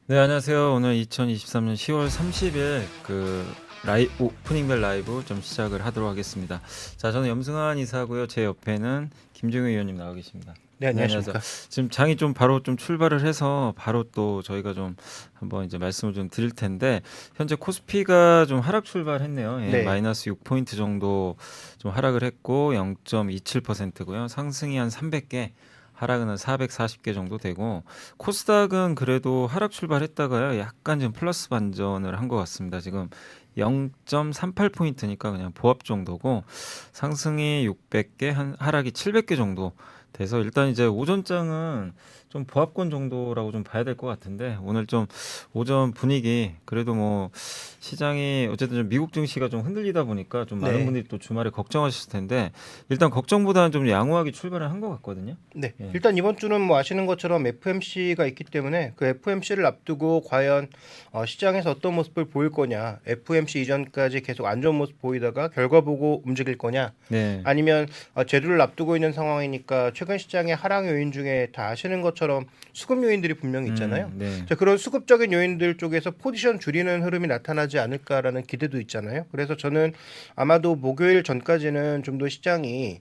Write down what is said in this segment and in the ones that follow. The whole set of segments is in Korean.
네, 안녕하세요. 오늘 2023년 10월 30일 오프닝벨 라이브 좀 시작을 하도록 하겠습니다. 자, 저는 염승환 이사고요. 제 옆에는 김종우 의원님 나와 계십니다. 네, 네, 안녕하세요. 안녕하십니까. 지금 장이 좀 바로 좀 출발을 해서 바로 또 저희가 좀 한번 이제 말씀을 좀 드릴 텐데 현재 코스피가 좀 하락 출발했네요. 예, 네. 마이너스 6포인트 정도 좀 하락을 했고 0.27%고요. 상승이 한 300개, 하락은 한 440개 정도 되고 코스닥은 그래도 하락 출발했다가요. 약간 좀 플러스 반전을 한 것 같습니다. 지금 0.38포인트니까 그냥 보합 정도고 상승이 600개, 하락이 700개 정도 돼서 일단 이제 오전장은 좀 보합권 정도라고 좀 봐야 될 것 같은데 오늘 좀 오전 분위기 그래도 뭐 시장이 어쨌든 좀 미국 증시가 좀 흔들리다 보니까 좀 많은 네. 분들이 또 주말에 걱정하실 텐데 일단 걱정보다는 좀 양호하게 출발을 한 것 같거든요. 네. 예. 일단 이번 주는 뭐 아시는 것처럼 FMC가 있기 때문에 그 FMC를 앞두고 과연 시장에서 어떤 모습을 보일 거냐, FMC 이전까지 계속 안 좋은 모습 보이다가 결과 보고 움직일 거냐, 네. 아니면 제도를 앞두고 있는 상황이니까 최근 시장의 하락 요인 중에 다 아시는 것처럼 수급 요인들이 분명히 있잖아요. 네. 자, 그런 수급적인 요인들 쪽에서 포지션 줄이는 흐름이 나타나지 않을까라는 기대도 있잖아요. 그래서 저는 아마도 목요일 전까지는 좀 더 시장이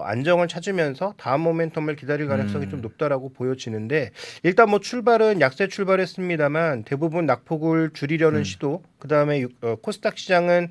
안정을 찾으면서 다음 모멘텀을 기다릴 가능성이 좀 높다라고 보여지는데 일단 뭐 출발은 약세 출발했습니다만 대부분 낙폭을 줄이려는 음. 시도 그다음에 코스닥 시장은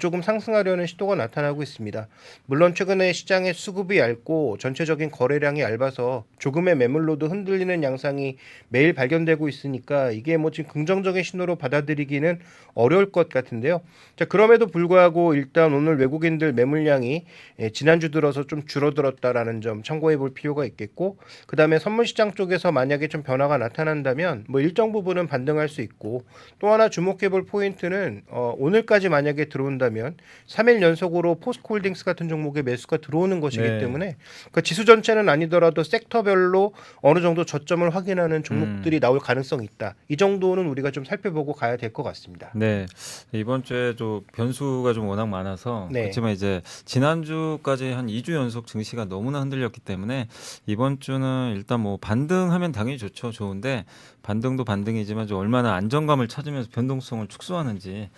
조금 상승하려는 시도가 나타나고 있습니다. 물론 최근에 시장의 수급이 얇고 전체적인 거래량이 얇아서 조금의 매물로도 흔들리는 양상이 매일 발견되고 있으니까 이게 뭐 지금 긍정적인 신호로 받아들이기는 어려울 것 같은데요. 자, 그럼에도 불구하고 일단 오늘 외국인들 매물량이 지난주 들어서 좀 줄어들었다라는 점 참고해 볼 필요가 있겠고 그다음에 선물 시장 쪽에서 만약에 좀 변화가 나타난다면 뭐 일정 부분은 반등할 수 있고 또 하나 주목해 볼 포인트는 오늘까지 만약에 들어온다면 3일 연속으로 포스코홀딩스 같은 종목에 매수가 들어오는 것이기 네. 때문에 그 지수 전체는 아니더라도 섹터별로 어느 정도 저점을 확인하는 음. 종목들이 나올 가능성이 있다. 이 정도는 우리가 좀 살펴보고 가야 될 것 같습니다. 네. 이번 주에 좀 변수가 좀 워낙 많아서 네. 그렇지만 이제 지난주까지 한 2주 연속 증시가 너무나 흔들렸기 때문에 이번 주는 일단 뭐 반등하면 당연히 좋죠. 좋은데 반등도 반등이지만 좀 얼마나 안정감을 찾으면서 변동성을 축소하는지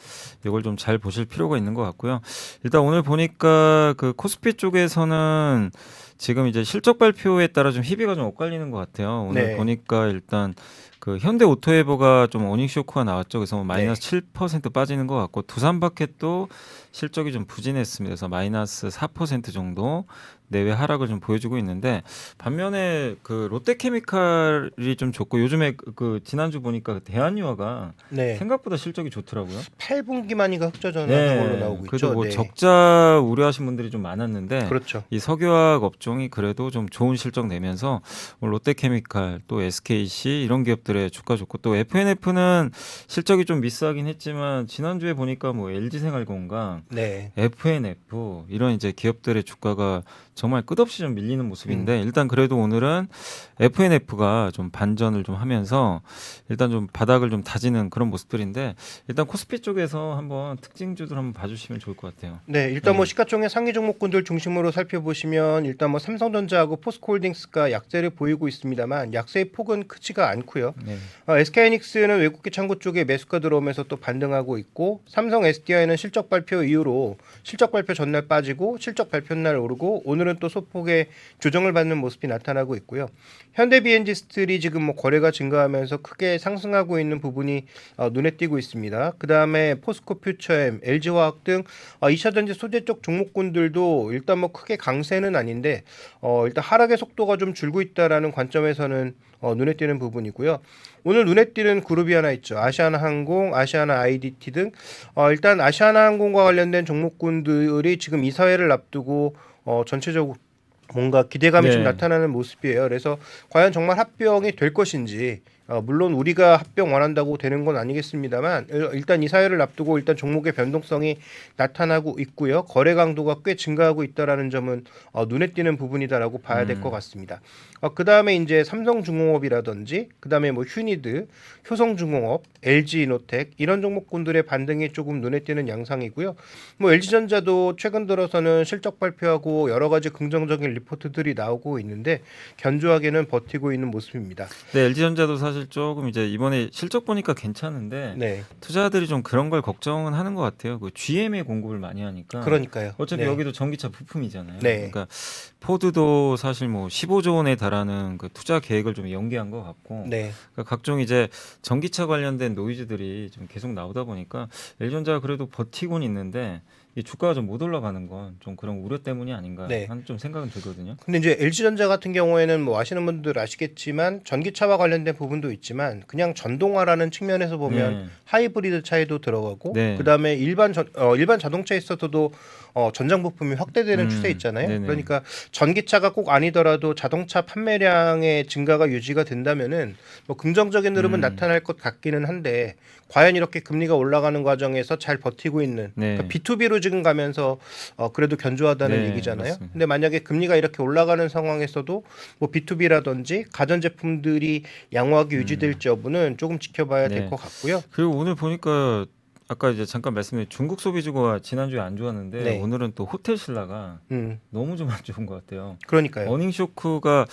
이걸 좀 잘 보실 필요가 있는 것 같고요. 일단 오늘 보니까 그 코스피 쪽에서는 지금 이제 실적 발표에 따라 좀 희비가 좀 엇갈리는 것 같아요. 오늘 네. 보니까 일단 그 현대오토에버가 좀 어닝 쇼크가 나왔죠. 그래서 뭐 마이너스 네. 7% 빠지는 것 같고 두산바켓도 실적이 좀 부진했습니다. 그래서 마이너스 4% 정도 내외 하락을 좀 보여주고 있는데 반면에 그 롯데케미칼이 좀 좋고 요즘에 그 지난주 보니까 그 대한유화가 네. 생각보다 실적이 좋더라고요. 8분기만이가 흑자 전환한 걸로 네, 나오고 그래도 있죠. 뭐 네. 적자 우려하신 분들이 좀 많았는데 그렇죠. 이 석유화학 업종이 그래도 좀 좋은 실적 내면서 오늘 롯데케미칼 또 SKC 이런 기업들의 주가 좋고 또 FNF는 실적이 좀 미스하긴 했지만 지난주에 보니까 뭐 LG생활건강, 네. FNF 이런 이제 기업들의 주가가 정말 끝없이 좀 밀리는 음. 모습인데 일단 그래도 오늘은 FNF가 좀 반전을 좀 하면서 일단 좀 바닥을 좀 다지는 그런 모습들인데 일단 코스피 쪽에서 한번 특징주들 한번 봐주시면 좋을 것 같아요. 네, 일단 뭐 네. 시가총액 상위 종목군들 중심으로 살펴보시면 일단 뭐 삼성전자하고 포스코홀딩스가 약세를 보이고 있습니다만 약세의 폭은 크지가 않고요. 네. SK하이닉스는 외국계 창구 쪽에 매수가 들어오면서 또 반등하고 있고 삼성 SDI는 실적 발표 이후로 실적 발표 전날 빠지고 실적 발표 날 오르고 오늘은 또 소폭의 조정을 받는 모습이 나타나고 있고요. 현대 BNG 스틸이 지금 뭐 거래가 증가하면서 크게 상승하고 있는 부분이 눈에 띄고 있습니다. 그 다음에 포스코 퓨처엠, LG화학 등 2차전지 소재 쪽 종목군들도 일단 뭐 크게 강세는 아닌데 일단 하락의 속도가 좀 줄고 있다라는 관점에서는 눈에 띄는 부분이고요. 오늘 눈에 띄는 그룹이 하나 있죠. 아시아나항공, 아시아나 IDT 등 일단 아시아나항공과 관련된 종목군들이 지금 이사회를 앞두고 전체적으로 뭔가 기대감이 좀 네. 나타나는 모습이에요. 그래서 과연 정말 합병이 될 것인지 물론 우리가 합병 원한다고 되는 건 아니겠습니다만 일단 이 사회를 앞두고 일단 종목의 변동성이 나타나고 있고요. 거래 강도가 꽤 증가하고 있다라는 점은 눈에 띄는 부분이다라고 봐야 될 것 음. 같습니다. 그다음에 이제 삼성중공업이라든지 그다음에 뭐 휴니드, 효성중공업, LG이노텍 이런 종목군들의 반등이 조금 눈에 띄는 양상이고요. 뭐 LG전자도 최근 들어서는 실적 발표하고 여러 가지 긍정적인 리포트들이 나오고 있는데 견조하게는 버티고 있는 모습입니다. 네, LG전자도 사실 사실 조금 이제 이번에 실적 보니까 괜찮은데 네. 투자자들이 좀 그런 걸 걱정은 하는 것 같아요. 그 GM에 공급을 많이 하니까 그러니까요. 어차피 네. 여기도 전기차 부품이잖아요. 네. 그러니까 포드도 사실 뭐 15조 원에 달하는 그 투자 계획을 좀 연기한 것 같고 네. 그러니까 각종 이제 전기차 관련된 노이즈들이 좀 계속 나오다 보니까 LG전자가 그래도 버티고는 있는데 이 주가가 좀 못 올라가는 건 좀 그런 우려 때문이 아닌가 네. 하는 좀 생각은 들거든요. 근데 이제 LG전자 같은 경우에는 뭐 아시는 분들 아시겠지만 전기차와 관련된 부분도 있지만 그냥 전동화라는 측면에서 보면 네. 하이브리드 차에도 들어가고 네. 그다음에 일반 자동차에 있어서도 전장 부품이 확대되는 추세 있잖아요. 네네. 그러니까 전기차가 꼭 아니더라도 자동차 판매량의 증가가 유지가 된다면은 뭐 긍정적인 흐름은 나타날 것 같기는 한데 과연 이렇게 금리가 올라가는 과정에서 잘 버티고 있는 네. 그러니까 B2B로 지금 가면서 그래도 견조하다는 네, 얘기잖아요. 맞습니다. 근데 만약에 금리가 이렇게 올라가는 상황에서도 뭐 B2B라든지 가전 제품들이 양호하게 유지될지 여부는 조금 지켜봐야 될 네. 것 같고요. 그리고 오늘 보니까 아까 이제 잠깐 말씀드린 중국 소비주가 지난주에 안 좋았는데 네. 오늘은 또 호텔 신라가 너무 좀 안 좋은 것 같아요. 그러니까요. 어닝 쇼크가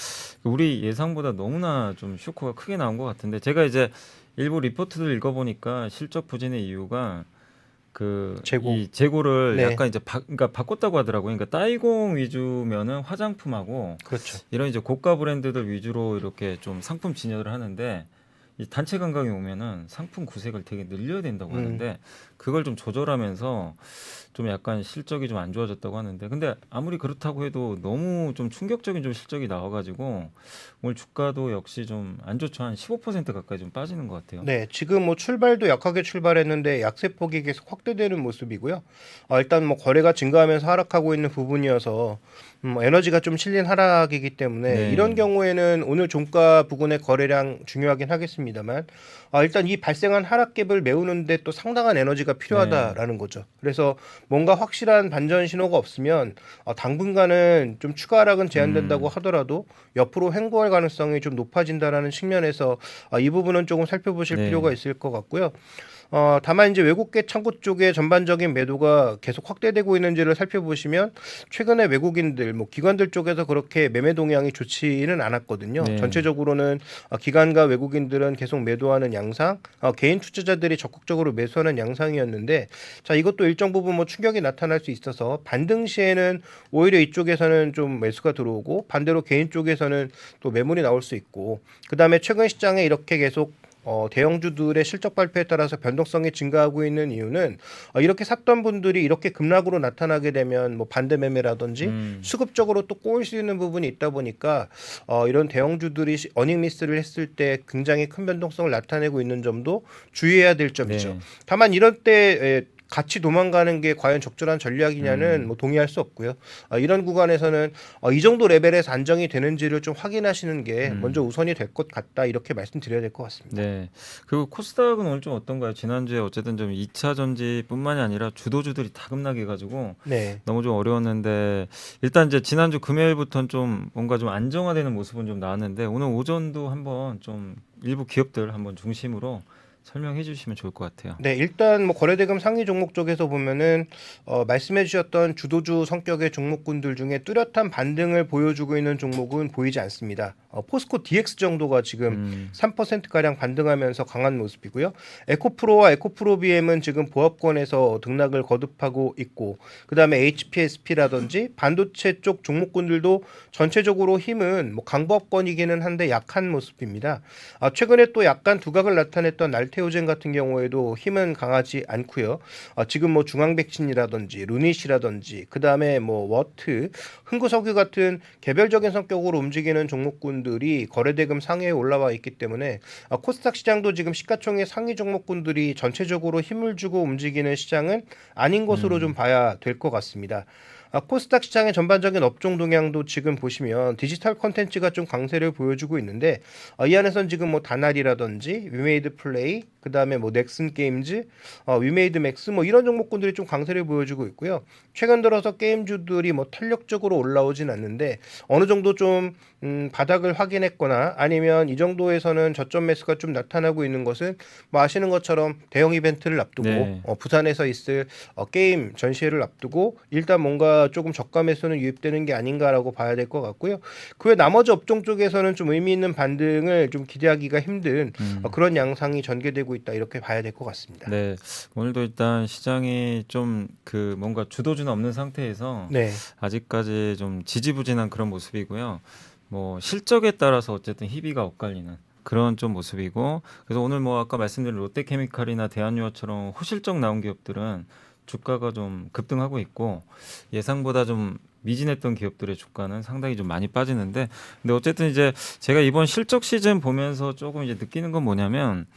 우리 예상보다 너무나 좀 쇼크가 크게 나온 것 같은데 제가 이제 일부 리포트들 읽어보니까 실적 부진의 이유가 그 재고. 이 재고를 네. 약간 이제 그러니까 바꿨다고 하더라고요. 그러니까 따이공 위주면은 화장품하고 그렇죠. 이런 이제 고가 브랜드들 위주로 이렇게 좀 상품 진열을 하는데 이 단체 관광이 오면은 상품 구색을 되게 늘려야 된다고 하는데 그걸 좀 조절하면서 좀 약간 실적이 좀 안 좋아졌다고 하는데 근데 아무리 그렇다고 해도 너무 좀 충격적인 좀 실적이 나와가지고 오늘 주가도 역시 좀 안 좋죠. 한 15% 가까이 좀 빠지는 것 같아요. 네, 지금 뭐 출발도 약하게 출발했는데 약세폭이 계속 확대되는 모습이고요. 일단 뭐 거래가 증가하면서 하락하고 있는 부분이어서 에너지가 좀 실린 하락이기 때문에 네. 이런 경우에는 오늘 종가 부근의 거래량 중요하긴 하겠습니다만 일단 이 발생한 하락갭을 메우는데 또 상당한 에너지가 필요하다라는 거죠. 그래서 뭔가 확실한 반전 신호가 없으면 당분간은 좀 추가 하락은 제한된다고 하더라도 옆으로 횡보할 가능성이 좀 높아진다라는 측면에서 이 부분은 조금 살펴보실 네. 필요가 있을 것 같고요. 다만 이제 외국계 창구 쪽의 전반적인 매도가 계속 확대되고 있는지를 살펴보시면 최근에 외국인들 뭐 기관들 쪽에서 그렇게 매매 동향이 좋지는 않았거든요. 네. 전체적으로는 기관과 외국인들은 계속 매도하는 양상, 개인 투자자들이 적극적으로 매수하는 양상이었는데 자 이것도 일정 부분 뭐 충격이 나타날 수 있어서 반등 시에는 오히려 이쪽에서는 좀 매수가 들어오고 반대로 개인 쪽에서는 또 매물이 나올 수 있고 그다음에 최근 시장에 이렇게 계속 대형주들의 실적 발표에 따라서 변동성이 증가하고 있는 이유는 이렇게 샀던 분들이 이렇게 급락으로 나타나게 되면 뭐 반대 매매라든지 수급적으로 또 꼬일 수 있는 부분이 있다 보니까 이런 대형주들이 어닝 미스를 했을 때 굉장히 큰 변동성을 나타내고 있는 점도 주의해야 될 점이죠. 네. 다만 이럴 때 같이 도망가는 게 과연 적절한 전략이냐는 뭐 동의할 수 없고요. 이런 구간에서는 이 정도 레벨에서 안정이 되는지를 좀 확인하시는 게 먼저 우선이 될 것 같다 이렇게 말씀드려야 될 것 같습니다. 네. 그리고 코스닥은 오늘 좀 어떤가요? 지난주에 어쨌든 좀 2차 전지뿐만이 아니라 주도주들이 다 급락해 가지고 네. 너무 좀 어려웠는데 일단 이제 지난주 금요일부터는 좀 뭔가 좀 안정화되는 모습은 좀 나왔는데 오늘 오전도 한번 좀 일부 기업들 한번 중심으로 설명해 주시면 좋을 것 같아요. 네, 일단 뭐 거래대금 상위 종목 쪽에서 보면은 말씀해 주셨던 주도주 성격의 종목군들 중에 뚜렷한 반등을 보여주고 있는 종목은 보이지 않습니다. 포스코 DX 정도가 지금 3% 가량 반등하면서 강한 모습이고요. 에코프로와 에코프로비엠은 지금 보합권에서 등락을 거듭하고 있고, 그다음에 HPSP라든지 반도체 쪽 종목군들도 전체적으로 힘은 뭐 강보합권이기는 한데 약한 모습입니다. 최근에 또 약간 두각을 나타냈던 알테오젠 같은 경우에도 힘은 강하지 않고요. 지금 뭐 중앙백신이라든지 루닛이라든지 그다음에 뭐 워트, 흥구석유 같은 개별적인 성격으로 움직이는 종목군들이 거래대금 상위에 올라와 있기 때문에 코스닥 시장도 지금 시가총액 상위 종목군들이 전체적으로 힘을 주고 움직이는 시장은 아닌 것으로 좀 봐야 될 것 같습니다. 코스닥 시장의 전반적인 업종 동향도 지금 보시면 디지털 콘텐츠가 좀 강세를 보여주고 있는데 이 안에서는 지금 뭐 다날이라든지 위메이드 플레이 그다음에 뭐 넥슨 게임즈, 위메이드 맥스 뭐 이런 종목군들이 좀 강세를 보여주고 있고요. 최근 들어서 게임주들이 뭐 탄력적으로 올라오진 않는데 어느 정도 좀 바닥을 확인했거나 아니면 이 정도에서는 저점 매수가 좀 나타나고 있는 것은 뭐 아시는 것처럼 대형 이벤트를 앞두고 네. 부산에서 있을 게임 전시회를 앞두고 일단 뭔가 보니까 조금 저가 매수는 유입되는 게 아닌가라고 봐야 될 것 같고요. 그 외 나머지 업종 쪽에서는 좀 의미 있는 반등을 좀 기대하기가 힘든 그런 양상이 전개되고 있다 이렇게 봐야 될 것 같습니다. 네, 오늘도 일단 시장이 좀 그 뭔가 주도주는 없는 상태에서 네. 아직까지 좀 지지부진한 그런 모습이고요. 뭐 실적에 따라서 어쨌든 희비가 엇갈리는 그런 좀 모습이고, 그래서 오늘 뭐 아까 말씀드린 롯데케미칼이나 대한유화처럼 호실적 나온 기업들은 주가가 좀 급등하고 있고, 예상보다 좀 미진했던 기업들의 주가는 상당히 좀 많이 빠지는데, 근데 어쨌든 이제 제가 이번 실적 시즌 보면서 조금 이제 느끼는 건 뭐냐면,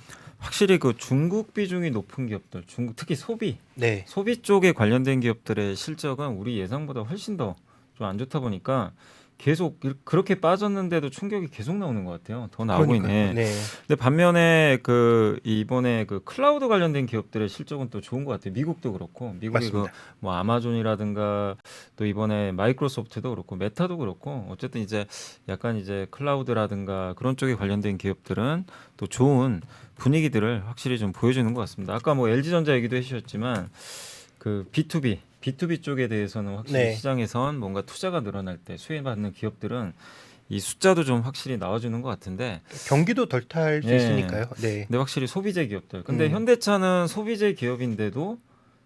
확실히 그 중국 비중이 높은 기업들, 중국 특히 소비 네. 쪽에 관련된 기업들의 실적은 우리 예상보다 훨씬 더 좀 안 좋다 보니까 계속 그렇게 빠졌는데도 충격이 계속 나오는 것 같아요. 더 나오고 그러니까요. 있네. 네. 근데 반면에 그 이번에 그 클라우드 관련된 기업들의 실적은 또 좋은 것 같아요. 미국도 그렇고, 미국이 그 맞습니다. 뭐 아마존이라든가 또 이번에 마이크로소프트도 그렇고 메타도 그렇고, 어쨌든 이제 약간 이제 클라우드라든가 그런 쪽에 관련된 기업들은 또 좋은 분위기들을 확실히 좀 보여주는 것 같습니다. 아까 뭐 LG전자 얘기도 해주셨지만 그 B2B 쪽에 대해서는 확실히 네. 시장에선 뭔가 투자가 늘어날 때 수혜받는 기업들은 이 숫자도 좀 확실히 나와주는 것 같은데, 경기도 덜 탈 수 예. 있으니까요. 네. 근데 확실히 소비재 기업들. 근데 현대차는 소비재 기업인데도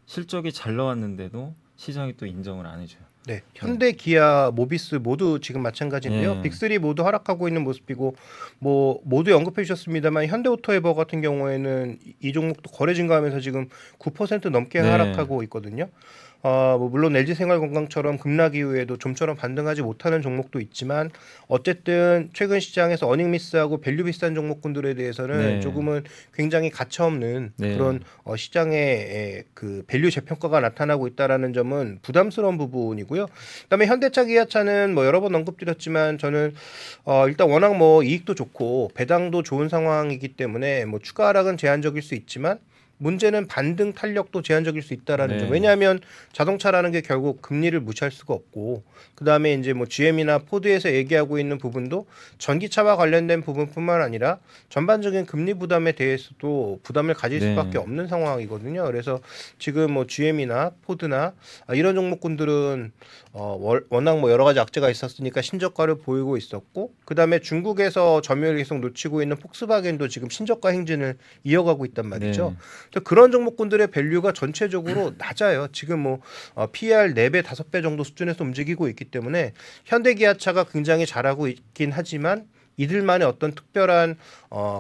실적이 잘 나왔는데도 시장이 또 인정을 안 해줘요. 네, 현대, 기아, 모비스 모두 지금 마찬가지인데요. 예. 빅3 모두 하락하고 있는 모습이고, 뭐 모두 언급해 주셨습니다만 현대오토에버 같은 경우에는 이 종목도 거래 증가하면서 지금 9% 넘게 네. 하락하고 있거든요. 뭐 물론 LG생활건강처럼 급락 이후에도 좀처럼 반등하지 못하는 종목도 있지만 어쨌든 최근 시장에서 어닝 미스하고 밸류 비싼 종목군들에 대해서는 네. 조금은 굉장히 가차없는 네. 그런 시장의 그 밸류 재평가가 나타나고 있다라는 점은 부담스러운 부분이고요. 그다음에 현대차, 기아차는 뭐 여러 번 언급드렸지만 저는 일단 워낙 뭐 이익도 좋고 배당도 좋은 상황이기 때문에 뭐 추가 하락은 제한적일 수 있지만 문제는 반등 탄력도 제한적일 수 있다라는 네. 점. 왜냐하면 자동차라는 게 결국 금리를 무시할 수가 없고, 그 다음에 이제 뭐 GM이나 포드에서 얘기하고 있는 부분도 전기차와 관련된 부분뿐만 아니라 전반적인 금리 부담에 대해서도 부담을 가질 네. 수밖에 없는 상황이거든요. 그래서 지금 뭐 GM이나 포드나 이런 종목군들은 워낙 뭐 여러 가지 악재가 있었으니까 신저가를 보이고 있었고, 그 다음에 중국에서 점유율 계속 놓치고 있는 폭스바겐도 지금 신저가 행진을 이어가고 있단 말이죠. 네. 그런 종목군들의 밸류가 전체적으로 낮아요. 지금 뭐 PER 4배, 5배 정도 수준에서 움직이고 있기 때문에 현대기아차가 굉장히 잘하고 있긴 하지만 이들만의 어떤 특별한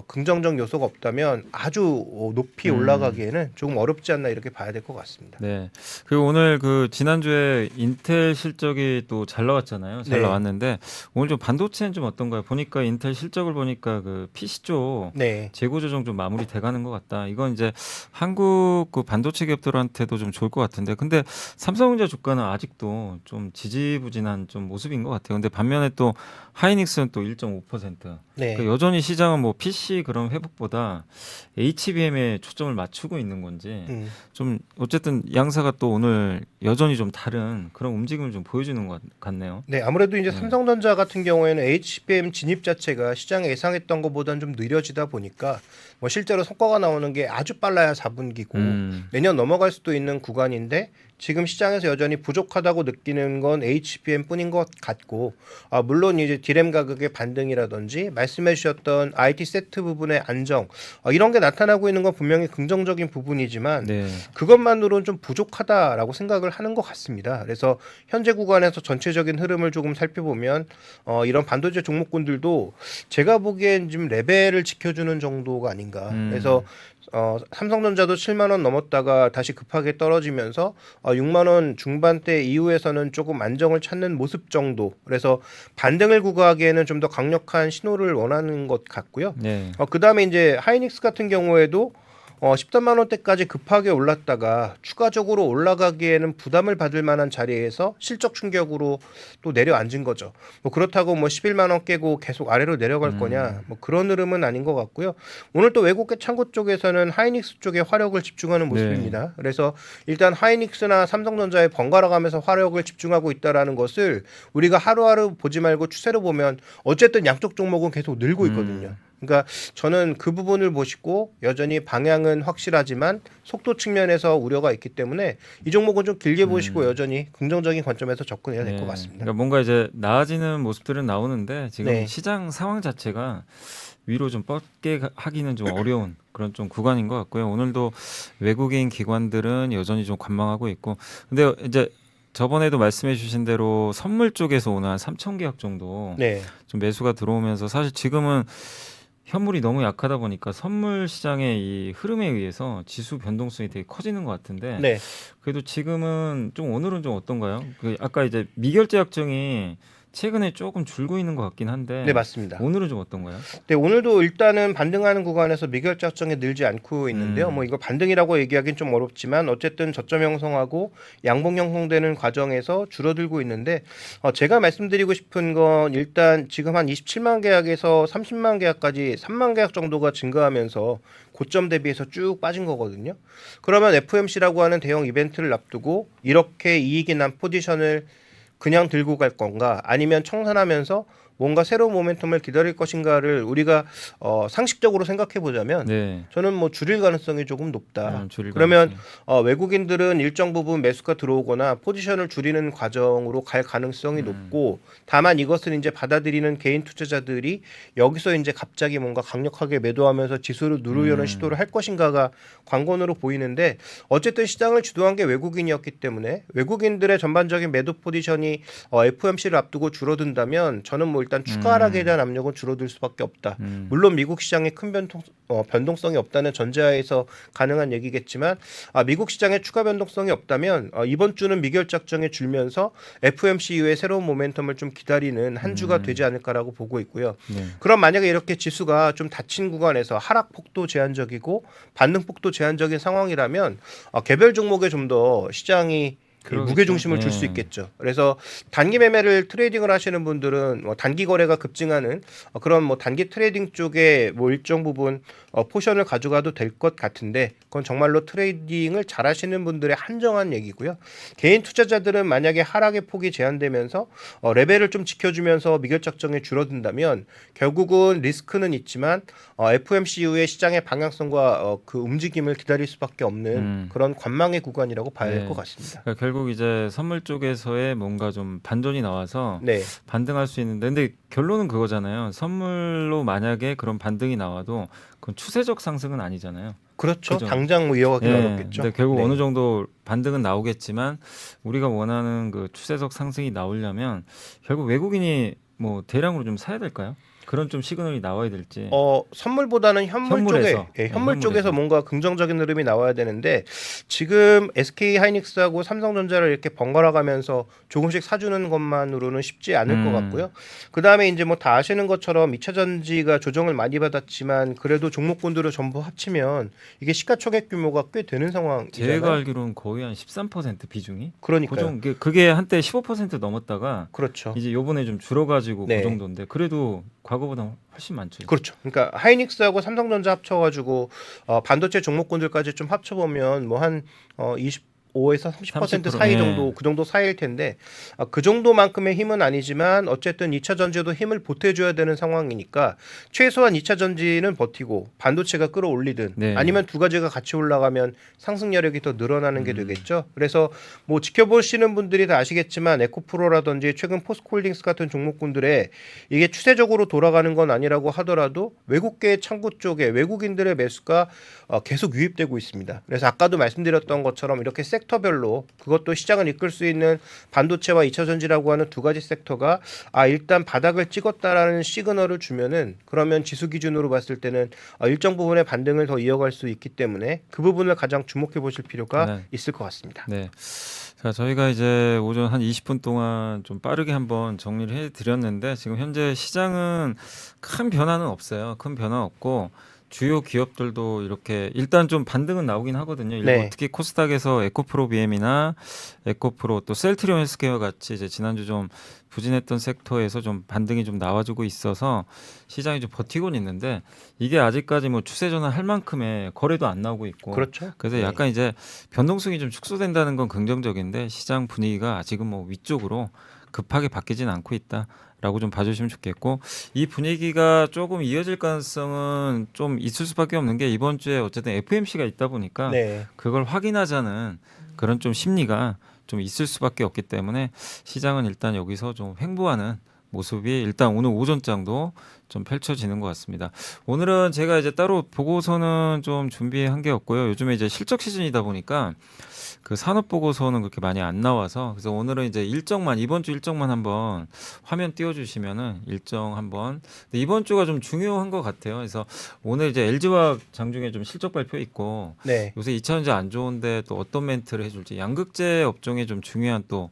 긍정적 요소가 없다면 아주 높이 올라가기에는 조금 어렵지 않나 이렇게 봐야 될 것 같습니다. 네. 그리고 오늘 그 지난주에 인텔 실적이 또 잘 나왔잖아요. 잘 네. 나왔는데 오늘 좀 반도체는 좀 어떤가요? 보니까 인텔 실적을 보니까 그 PC 쪽 네. 재고 조정 좀 마무리 돼가는 것 같다. 이건 이제 한국 그 반도체 기업들한테도 좀 좋을 것 같은데, 근데 삼성전자 주가는 아직도 좀 지지부진한 좀 모습인 것 같아요. 근데 반면에 또 하이닉스는 또 1.5%. 네. 그러니까 여전히 시장은 뭐 PC 그런 회복보다 HBM에 초점을 맞추고 있는 건지 좀 어쨌든 양사가 또 오늘 여전히 좀 다른 그런 움직임을 좀 보여주는 것 같네요. 네, 아무래도 이제 삼성전자 같은 경우에는 HBM 진입 자체가 시장에 예상했던 것보다는 좀 느려지다 보니까 뭐 실제로 성과가 나오는 게 아주 빨라야 4분기고 내년 넘어갈 수도 있는 구간인데 지금 시장에서 여전히 부족하다고 느끼는 건 HBM뿐인 것 같고, 물론 이제 디램 가격의 반등이라든지 말씀해 주셨던 IT 세트 부분의 안정 이런 게 나타나고 있는 건 분명히 긍정적인 부분이지만 네. 그것만으로는 좀 부족하다라고 생각을 하는 것 같습니다. 그래서 현재 구간에서 전체적인 흐름을 조금 살펴보면 이런 반도체 종목군들도 제가 보기엔 지금 레벨을 지켜주는 정도가 아닌가. 그래서 삼성전자도 7만 원 넘었다가 다시 급하게 떨어지면서 6만 원 중반대 이후에서는 조금 안정을 찾는 모습 정도. 그래서 반등을 구가하기에는 좀 더 강력한 신호를 원하는 것 같고요. 네. 그다음에 이제 하이닉스 같은 경우에도 13만 원대까지 급하게 올랐다가 추가적으로 올라가기에는 부담을 받을 만한 자리에서 실적 충격으로 또 내려앉은 거죠. 뭐 그렇다고 뭐 11만 원 깨고 계속 아래로 내려갈 거냐, 뭐 그런 흐름은 아닌 것 같고요. 오늘 또 외국계 창고 쪽에서는 하이닉스 쪽에 화력을 집중하는 모습입니다. 그래서 일단 하이닉스나 삼성전자에 번갈아 가면서 화력을 집중하고 있다라는 것을 우리가 하루하루 보지 말고 추세로 보면 어쨌든 양쪽 종목은 계속 늘고 있거든요. 그러니까 저는 그 부분을 보시고 여전히 방향은 확실하지만 속도 측면에서 우려가 있기 때문에 이 종목은 좀 길게 보시고 여전히 긍정적인 관점에서 접근해야 될 것 같습니다. 그러니까 뭔가 이제 나아지는 모습들은 나오는데 지금 네. 시장 상황 자체가 위로 좀 뻗게 하기는 좀 어려운 그런 좀 구간인 것 같고요. 오늘도 외국인 기관들은 여전히 좀 관망하고 있고, 근데 이제 저번에도 말씀해 주신 대로 선물 쪽에서 오는 한 3천 계약 정도 네. 좀 매수가 들어오면서 사실 지금은 현물이 너무 약하다 보니까 선물 시장의 이 흐름에 의해서 지수 변동성이 되게 커지는 것 같은데 네. 그래도 지금은 좀 오늘은 좀 어떤가요? 그 아까 이제 미결제 약정이 최근에 조금 줄고 있는 것 같긴 한데 네, 맞습니다. 오늘은 좀 어떤가요? 네, 오늘도 일단은 반등하는 구간에서 미결작정에 늘지 않고 있는데요. 뭐 이거 반등이라고 얘기하기는 좀 어렵지만 어쨌든 저점 형성하고 양봉 형성되는 과정에서 줄어들고 있는데 제가 말씀드리고 싶은 건 일단 지금 한 27만 계약에서 30만 계약까지 3만 계약 정도가 증가하면서 고점 대비해서 쭉 빠진 거거든요. 그러면 FOMC라고 하는 대형 이벤트를 앞두고 이렇게 이익이 난 포지션을 그냥 들고 갈 건가 아니면 청산하면서 뭔가 새로운 모멘텀을 기다릴 것인가를 우리가 상식적으로 생각해 보자면 네. 저는 뭐 줄일 가능성이 조금 높다. 줄일 그러면 가능성이. 외국인들은 일정 부분 매수가 들어오거나 포지션을 줄이는 과정으로 갈 가능성이 높고 다만 이것을 이제 받아들이는 개인 투자자들이 여기서 이제 갑자기 뭔가 강력하게 매도하면서 지수를 누르려는 시도를 할 것인가가 관건으로 보이는데 어쨌든 시장을 주도한 게 외국인이었기 때문에 외국인들의 전반적인 매도 포지션이 FOMC를 앞두고 줄어든다면 저는 뭐 일단 추가 하락에 대한 압력은 줄어들 수밖에 없다. 물론 미국 시장에 큰 변동성이 없다는 전제하에서 가능한 얘기겠지만 미국 시장에 추가 변동성이 없다면 이번 주는 미결작정에 줄면서 FOMC 이후에 새로운 모멘텀을 좀 기다리는 한 주가 되지 않을까라고 보고 있고요. 네. 그럼 만약에 이렇게 지수가 좀 닫힌 구간에서 하락폭도 제한적이고 반등폭도 제한적인 상황이라면 개별 종목에 좀 더 시장이 그러겠죠. 무게 중심을 줄 수 네. 있겠죠. 그래서 단기 매매를 트레이딩을 하시는 분들은 단기 거래가 급증하는 그런 뭐 단기 트레이딩 쪽에 뭐 일정 부분 포션을 가져가도 될 것 같은데 그건 정말로 트레이딩을 잘 하시는 분들의 한정한 얘기고요. 개인 투자자들은 만약에 하락의 폭이 제한되면서 레벨을 좀 지켜주면서 미결작정에 줄어든다면 결국은 리스크는 있지만 FOMC 이후에 시장의 방향성과 그 움직임을 기다릴 수밖에 없는 그런 관망의 구간이라고 봐야 될 네. 것 같습니다. 그러니까 결국 이제 선물 쪽에서의 뭔가 좀 반전이 나와서 네. 반등할 수 있는데 근데 결론은 그거잖아요. 선물로 만약에 그런 반등이 나와도 그건 추세적 상승은 아니잖아요. 그렇죠. 그죠. 당장 뭐 이어가기는 예, 어렵겠죠. 근데 결국 네. 어느 정도 반등은 나오겠지만 우리가 원하는 그 추세적 상승이 나오려면 결국 외국인이 뭐 대량으로 좀 사야 될까요? 그런 좀 시그널이 나와야 될지. 선물보다는 현물 현물에서. 쪽에 네, 현물 쪽에서 현물에서. 뭔가 긍정적인 흐름이 나와야 되는데 지금 SK 하이닉스하고 삼성전자를 이렇게 번갈아 가면서 조금씩 사주는 것만으로는 쉽지 않을 것 같고요. 그 다음에 이제 뭐 다 아시는 것처럼 2차 전지가 조정을 많이 받았지만 그래도 종목군들을 전부 합치면 이게 시가총액 규모가 꽤 되는 상황이잖아요. 제가 알기로는 거의 한 13% 비중이. 그러니까요. 그게 한때 15% 넘었다가 그렇죠. 이제 요번에 좀 줄어가지고 네. 그 정도인데 그래도 과거보다 훨씬 많죠. 그렇죠. 그러니까 하이닉스하고 삼성전자 합쳐가지고 반도체 종목군들까지 좀 합쳐보면 뭐 한 25에서 30% 사이 예. 정도 그 정도 사이일 텐데 그 정도만큼의 힘은 아니지만 어쨌든 2차 전지도 힘을 보태줘야 되는 상황이니까 최소한 2차 전지는 버티고 반도체가 끌어올리든 네. 아니면 두 가지가 같이 올라가면 상승 여력이 더 늘어나는 게 되겠죠. 그래서 뭐 지켜보시는 분들이 다 아시겠지만 에코프로라든지 최근 포스코홀딩스 같은 종목군들에 이게 추세적으로 돌아가는 건 아니라고 하더라도 외국계 창구 쪽에 외국인들의 매수가 계속 유입되고 있습니다. 그래서 아까도 말씀드렸던 것처럼 이렇게 섹터별로 그것도 시장을 이끌 수 있는 반도체와 2차 전지라고 하는 두 가지 섹터가 일단 바닥을 찍었다라는 시그널을 주면은 그러면 지수 기준으로 봤을 때는 일정 부분의 반등을 더 이어갈 수 있기 때문에 그 부분을 가장 주목해 보실 필요가 네. 있을 것 같습니다. 네. 자, 저희가 이제 오전 한 20분 동안 좀 빠르게 한번 정리를 해드렸는데 지금 현재 시장은 큰 변화는 없어요. 큰 변화 없고 주요 기업들도 이렇게 일단 좀 반등은 나오긴 하거든요. 일부 네. 특히 코스닥에서 에코프로 BM이나 에코프로 또 셀트리온 헬스케어 같이 이제 지난주 좀 부진했던 섹터에서 좀 반등이 좀 나와주고 있어서 시장이 좀 버티고는 있는데 이게 아직까지 뭐 추세 전환할 만큼의 거래도 안 나오고 있고 그렇죠. 그래서 네. 약간 이제 변동성이 좀 축소된다는 건 긍정적인데 시장 분위기가 아직은 뭐 위쪽으로 급하게 바뀌진 않고 있다. 라고 좀 봐주시면 좋겠고 이 분위기가 조금 이어질 가능성은 좀 있을 수밖에 없는 게 이번 주에 어쨌든 FMC가 있다 보니까 네. 그걸 확인하자는 그런 좀 심리가 좀 있을 수밖에 없기 때문에 시장은 일단 여기서 좀 횡보하는 모습이 일단 오늘 오전장도 좀 펼쳐지는 것 같습니다. 오늘은 제가 이제 따로 보고서는 좀 준비한 게 없고요. 요즘에 이제 실적 시즌이다 보니까 그 산업 보고서는 그렇게 많이 안 나와서 그래서 오늘은 이제 일정만 이번 주 일정만 한번 화면 띄워주시면은 일정 한번 근데 이번 주가 좀 중요한 것 같아요. 그래서 오늘 이제 LG화학 장중에 좀 실적 발표 있고 네. 요새 2차전지 안 좋은데 또 어떤 멘트를 해줄지 양극재 업종에 좀 중요한 또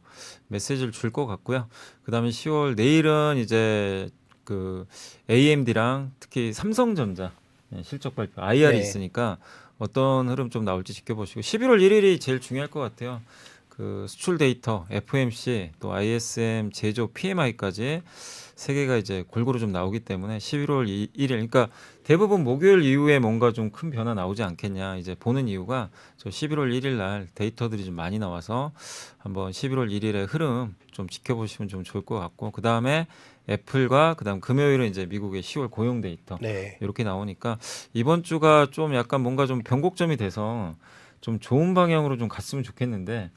메시지를 줄 것 같고요. 그다음에 10월 내일은 이제 그 AMD랑 특히 삼성전자 실적 발표 IR이 네. 있으니까 어떤 흐름 좀 나올지 지켜보시고 11월 1일이 제일 중요할 것 같아요. 그 수출 데이터, FMC, 또 ISM, 제조, PMI까지 세 개가 이제 골고루 좀 나오기 때문에 11월 1일, 그러니까 대부분 목요일 이후에 뭔가 좀 큰 변화 나오지 않겠냐 이제 보는 이유가 저 11월 1일 날 데이터들이 좀 많이 나와서 한번 11월 1일의 흐름 좀 지켜보시면 좀 좋을 것 같고 그 다음에 애플과 그다음 금요일은 이제 미국의 10월 고용 데이터 네. 이렇게 나오니까 이번 주가 좀 약간 뭔가 좀 변곡점이 돼서 좀 좋은 방향으로 좀 갔으면 좋겠는데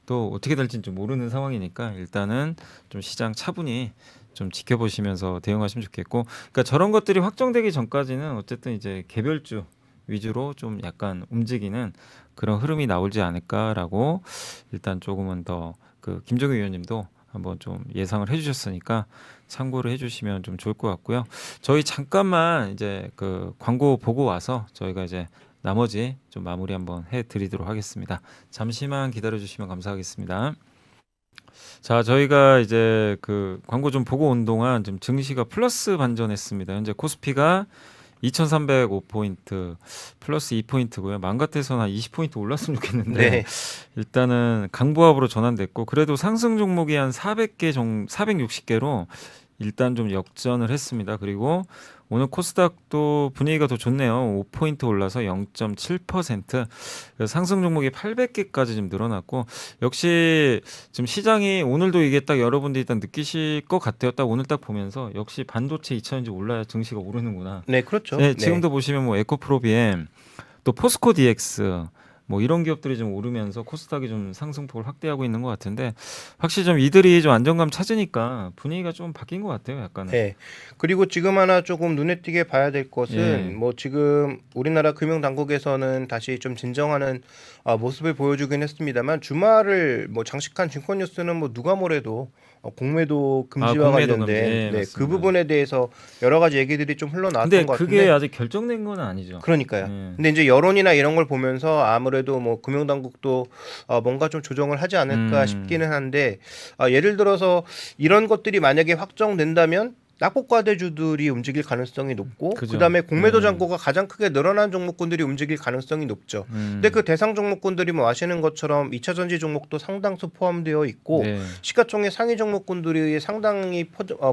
또 어떻게 될지는 좀 모르는 상황이니까 일단은 좀 시장 차분히 좀 지켜보시면서 대응하시면 좋겠고 그러니까 저런 것들이 확정되기 전까지는 어쨌든 이제 개별주 위주로 좀 약간 움직이는 그런 흐름이 나오지 않을까라고 일단 조금은 더 그 김정일 위원님도 한번 좀 예상을 해주셨으니까 참고를 해주시면 좀 좋을 것 같고요. 저희 잠깐만 이제 그 광고 보고 와서 저희가 이제 나머지 좀 마무리 한번 해드리도록 하겠습니다. 잠시만 기다려주시면 감사하겠습니다. 자, 저희가 이제 그 광고 좀 보고 온 동안 좀 증시가 플러스 반전했습니다. 현재 코스피가 2305포인트 플러스 2포인트고요. 맘 같아서는 한 20포인트 올랐으면 좋겠는데 네. 일단은 강보합으로 전환됐고 그래도 상승 종목이 한 400개 460개로 일단 좀 역전을 했습니다. 그리고 오늘 코스닥도 분위기가 더 좋네요. 5포인트 올라서 0.7%. 상승 종목이 800개까지 좀 늘어났고 역시 지금 시장이 오늘도 이게 딱 여러분들이 일단 느끼실 것 같아요. 딱 오늘 딱 보면서 역시 반도체 2차전지 올라야 증시가 오르는구나. 네, 그렇죠. 네, 지금도 보시면 뭐 에코프로비엠 또 포스코 DX 뭐 이런 기업들이 좀 오르면서 코스닥이 좀 상승폭을 확대하고 있는 것 같은데 확실히 좀 이들이 좀 안정감 찾으니까 분위기가 좀 바뀐 것 같아요. 약간은. 네. 그리고 지금 하나 조금 눈에 띄게 봐야 될 것은 예. 뭐 지금 우리나라 금융 당국에서는 다시 좀 진정하는 모습을 보여주긴 했습니다만 주말을 뭐 장식한 증권 뉴스는 뭐 누가 뭐래도 공매도 금지와 공매도 관련된 금지. 예, 네, 그 맞습니다. 부분에 대해서 여러 가지 얘기들이 좀 흘러나왔던 근데 것 그게 같은데 아직 결정된 건 아니죠. 그러니까요. 예. 근데 이제 여론이나 이런 걸 보면서 아무래도 뭐 금융당국도 뭔가 좀 조정을 하지 않을까 싶기는 한데 예를 들어서 이런 것들이 만약에 확정된다면 낙폭과대주들이 움직일 가능성이 높고 그죠. 그다음에 공매도 네. 잔고가 가장 크게 늘어난 종목군들이 움직일 가능성이 높죠. 근데 그 대상 종목군들이 뭐 아시는 것처럼 2차 전지 종목도 상당수 포함되어 있고 네. 시가총액 상위 종목군들이 상당히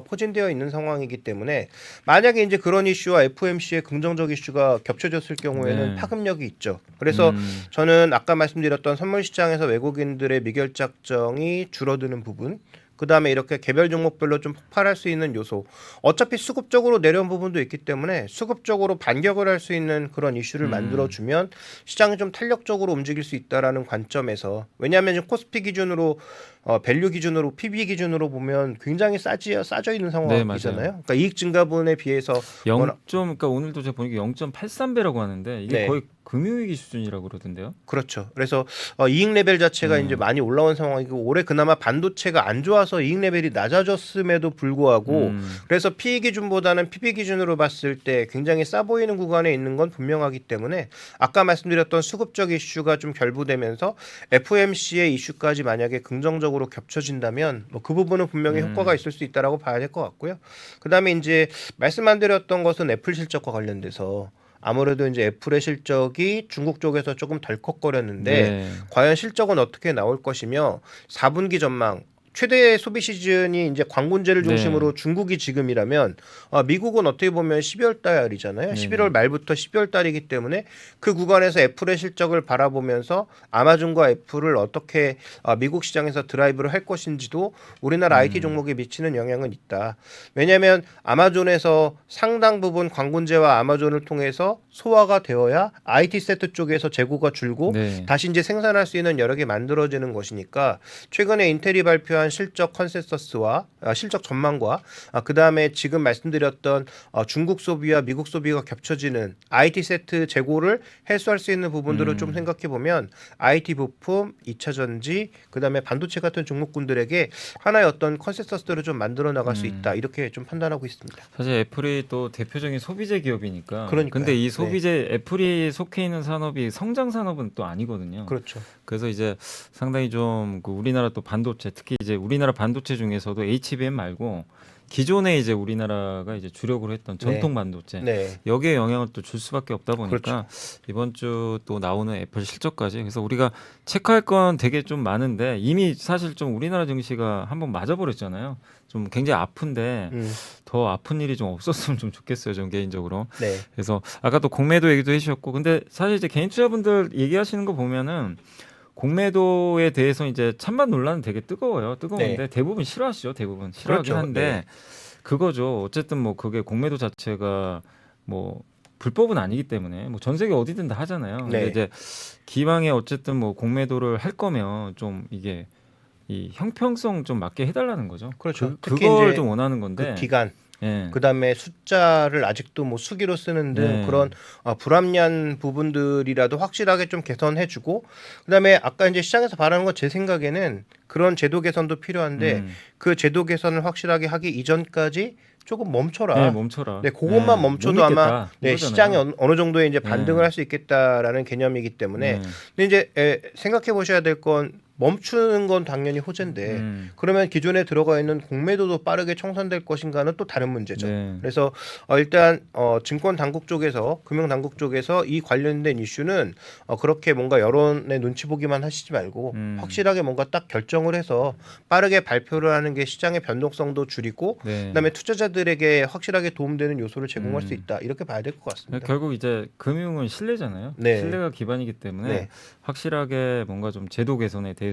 포진되어 있는 상황이기 때문에 만약에 이제 그런 이슈와 FOMC의 긍정적 이슈가 겹쳐졌을 경우에는 네. 파급력이 있죠. 그래서 저는 아까 말씀드렸던 선물 시장에서 외국인들의 미결 작정이 줄어드는 부분 그 다음에 이렇게 개별 종목별로 좀 폭발할 수 있는 요소. 어차피 수급적으로 내려온 부분도 있기 때문에 수급적으로 반격을 할 수 있는 그런 이슈를 만들어주면 시장이 좀 탄력적으로 움직일 수 있다라는 관점에서 왜냐하면 지금 코스피 기준으로 밸류 기준으로 PB 기준으로 보면 굉장히 싸져 있는 상황이잖아요. 맞아요. 그러니까 이익 증가분에 비해서 0. 그러니까 오늘도 제가 보니까 0.83배라고 하는데 이게 네. 거의 금융위기 수준이라고 그러던데요. 그렇죠. 그래서 이익 레벨 자체가 이제 많이 올라온 상황이고 올해 그나마 반도체가 안 좋아서 이익 레벨이 낮아졌음에도 불구하고 그래서 PE 기준보다는 PB 기준으로 봤을 때 굉장히 싸 보이는 구간에 있는 건 분명하기 때문에 아까 말씀드렸던 수급적 이슈가 좀 결부되면서 FOMC의 이슈까지 만약에 긍정적으로 겹쳐진다면 뭐 그 부분은 분명히 효과가 있을 수 있다라고 봐야 될 것 같고요. 그다음에 이제 말씀 안 드렸던 것은 애플 실적과 관련돼서 아무래도 이제 애플의 실적이 중국 쪽에서 조금 덜컥거렸는데 네. 과연 실적은 어떻게 나올 것이며 4분기 전망 최대 소비 시즌이 이제 관군제를 중심으로 중국이 지금이라면 미국은 어떻게 보면 12월 달이잖아요. 네네. 11월 말부터 12월 달이기 때문에 그 구간에서 애플의 실적을 바라보면서 아마존과 애플을 어떻게 미국 시장에서 드라이브를 할 것인지도 우리나라 IT 종목에 미치는 영향은 있다. 왜냐하면 아마존에서 상당 부분 관군제와 아마존을 통해서 소화가 되어야 IT 세트 쪽에서 재고가 줄고 네. 다시 이제 생산할 수 있는 여력이 만들어지는 것이니까 최근에 인텔이 발표한 실적 컨센서스와 실적 전망과 그다음에 지금 말씀드렸던 중국 소비와 미국 소비가 겹쳐지는 IT 세트 재고를 해소할 수 있는 부분들을 좀 생각해 보면 IT 부품, 2차 전지, 그다음에 반도체 같은 종목군들에게 하나의 어떤 컨센서스를 좀 만들어 나갈 수 있다. 이렇게 좀 판단하고 있습니다. 사실 애플이 또 대표적인 소비재 기업이니까. 그러니까요. 근데 이 네. 소비재 애플이 속해 있는 산업이 성장 산업은 또 아니거든요. 그렇죠. 그래서 이제 상당히 좀그 우리나라 또 반도체 특히 이제 우리나라 반도체 중에서도 HBM 말고 기존에 이제 우리나라가 이제 주력으로 했던 전통 반도체 네. 여기에 영향을 또 줄 수밖에 없다 보니까 그렇죠. 이번 주 또 나오는 애플 실적까지 그래서 우리가 체크할 건 되게 좀 많은데 이미 사실 좀 우리나라 증시가 한번 맞아버렸잖아요. 좀 굉장히 아픈데 더 아픈 일이 좀 없었으면 좀 좋겠어요. 전 개인적으로. 네. 그래서 아까 또 공매도 얘기도 해주셨고 근데 사실 이제 개인 투자분들 얘기하시는 거 보면은 공매도에 대해서 이제 찬반 논란은 되게 뜨거운데 네. 대부분 싫어하시죠. 대부분 싫어하긴 그렇죠. 한데 네. 그거죠. 어쨌든 뭐 그게 공매도 자체가 뭐 불법은 아니기 때문에 뭐 전 세계 어디든 다 하잖아요. 근데 네. 이제 기왕에 어쨌든 뭐 공매도를 할 거면 좀 이게 이 형평성 좀 맞게 해달라는 거죠. 그렇죠. 특히 그걸 이제 좀 원하는 건데. 그 기간 예. 그다음에 숫자를 아직도 뭐 수기로 쓰는 등 네. 그런 불합리한 부분들이라도 확실하게 좀 개선해주고 그다음에 아까 이제 시장에서 바라는 건 제 생각에는 그런 제도 개선도 필요한데 그 제도 개선을 확실하게 하기 이전까지 조금 멈춰라. 네, 멈춰라. 네, 그것만 네, 멈춰도 못 아마 믿겠다, 네, 이거잖아요. 시장이 어느 정도의 이제 네. 반등을 할 수 있겠다라는 개념이기 때문에 네. 근데 이제 생각해 보셔야 될 건 멈추는 건 당연히 호재인데 그러면 기존에 들어가 있는 공매도도 빠르게 청산될 것인가는 또 다른 문제죠. 네. 그래서 일단 증권 당국 쪽에서 금융 당국 쪽에서 이 관련된 이슈는 그렇게 뭔가 여론의 눈치 보기만 하시지 말고 확실하게 뭔가 딱 결정을 해서 빠르게 발표를 하는 게 시장의 변동성도 줄이고 네. 그다음에 투자자들에게 확실하게 도움되는 요소를 제공할 수 있다. 이렇게 봐야 될 것 같습니다. 결국 이제 금융은 신뢰잖아요. 네. 신뢰가 기반이기 때문에 네. 확실하게 뭔가 좀 제도 개선에 대해서도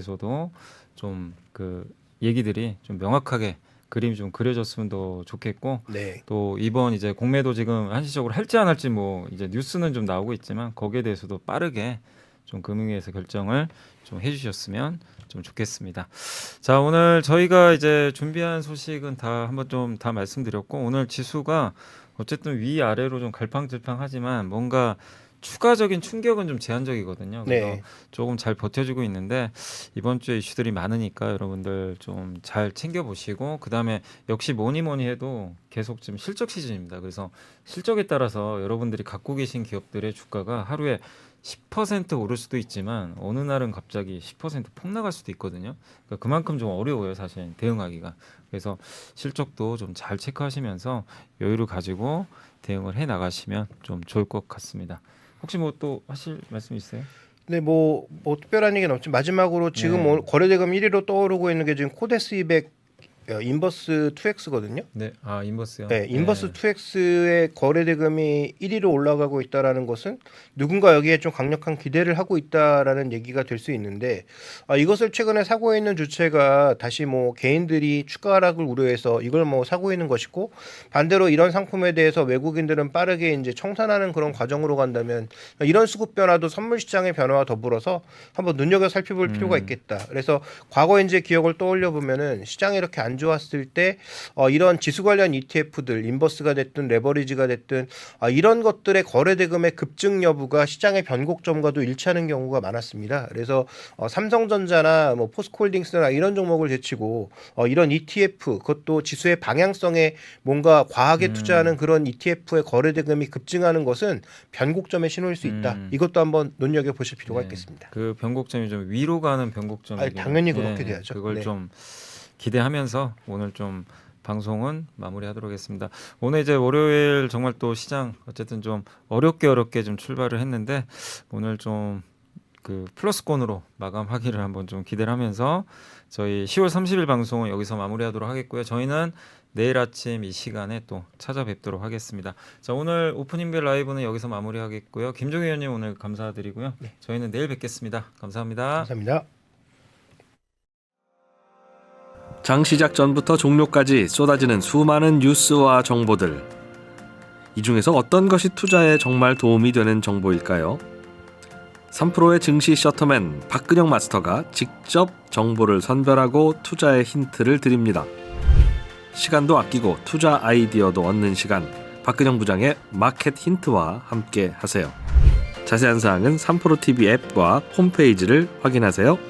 좀 그 얘기들이 좀 명확하게 그림이 좀 그려졌으면 더 좋겠고 네. 또 이번 이제 공매도 지금 한시적으로 할지 안 할지 뭐 이제 뉴스는 좀 나오고 있지만 거기에 대해서도 빠르게 좀 금융위에서 결정을 좀 해주셨으면 좀 좋겠습니다. 자 오늘 저희가 이제 준비한 소식은 다 한번 좀 다 말씀드렸고 오늘 지수가 어쨌든 위 아래로 좀 갈팡질팡하지만 뭔가 추가적인 충격은 좀 제한적이거든요. 그래서 네. 조금 잘 버텨주고 있는데 이번 주에 이슈들이 많으니까 여러분들 좀 잘 챙겨보시고 그 다음에 역시 뭐니 해도 계속 지금 실적 시즌입니다. 그래서 실적에 따라서 여러분들이 갖고 계신 기업들의 주가가 하루에 10% 오를 수도 있지만 어느 날은 갑자기 10% 폭락할 수도 있거든요. 그러니까 그만큼 좀 어려워요, 사실 대응하기가. 그래서 실적도 좀 잘 체크하시면서 여유를 가지고 대응을 해 나가시면 좀 좋을 것 같습니다. 혹시 뭐 또 하실 말씀 있어요? 네, 뭐 특별한 얘기는 없지. 마지막으로 지금 네. 거래대금 1위로 떠오르고 있는 게 지금 코데스 200 인버스 2X거든요. 네, 아 인버스요. 네, 인버스 2X의 거래 대금이 1위로 올라가고 있다라는 것은 누군가 여기에 좀 강력한 기대를 하고 있다라는 얘기가 될 수 있는데 이것을 최근에 사고 있는 주체가 다시 뭐 개인들이 추가 하락을 우려해서 이걸 뭐 사고 있는 것이고 반대로 이런 상품에 대해서 외국인들은 빠르게 이제 청산하는 그런 과정으로 간다면 이런 수급 변화도 선물 시장의 변화와 더불어서 한번 눈여겨 살펴볼 필요가 있겠다. 그래서 과거 이제 기억을 떠올려 보면은 시장이 이렇게 안 좋았을 때 이런 지수 관련 ETF들 인버스가 됐든 레버리지가 됐든 이런 것들의 거래 대금의 급증 여부가 시장의 변곡점과도 일치하는 경우가 많았습니다. 그래서 삼성전자나 뭐 포스코홀딩스나 이런 종목을 제치고 이런 ETF 그것도 지수의 방향성에 뭔가 과하게 투자하는 그런 ETF의 거래 대금이 급증하는 것은 변곡점의 신호일 수 있다. 이것도 한번 눈여겨 보실 필요가 있겠습니다. 그 변곡점이 좀 위로 가는 변곡점이긴 당연히 그렇게 돼야죠. 그걸 네. 좀 기대하면서 오늘 좀 방송은 마무리하도록 하겠습니다. 오늘 이제 월요일 정말 또 시장 어쨌든 좀 어렵게 좀 출발을 했는데 오늘 좀 그 플러스권으로 마감하기를 한번 좀 기대를 하면서 저희 10월 30일 방송은 여기서 마무리하도록 하겠고요. 저희는 내일 아침 이 시간에 또 찾아뵙도록 하겠습니다. 자, 오늘 오프닝 벨 라이브는 여기서 마무리하겠고요. 김종희 의원님 오늘 감사드리고요. 저희는 내일 뵙겠습니다. 감사합니다. 감사합니다. 장 시작 전부터 종료까지 쏟아지는 수많은 뉴스와 정보들. 이 중에서 어떤 것이 투자에 정말 도움이 되는 정보일까요? 3프로의 증시 셔터맨 박근영 마스터가 직접 정보를 선별하고 투자의 힌트를 드립니다. 시간도 아끼고 투자 아이디어도 얻는 시간, 박근영 부장의 마켓 힌트와 함께 하세요. 자세한 사항은 3프로TV 앱과 홈페이지를 확인하세요.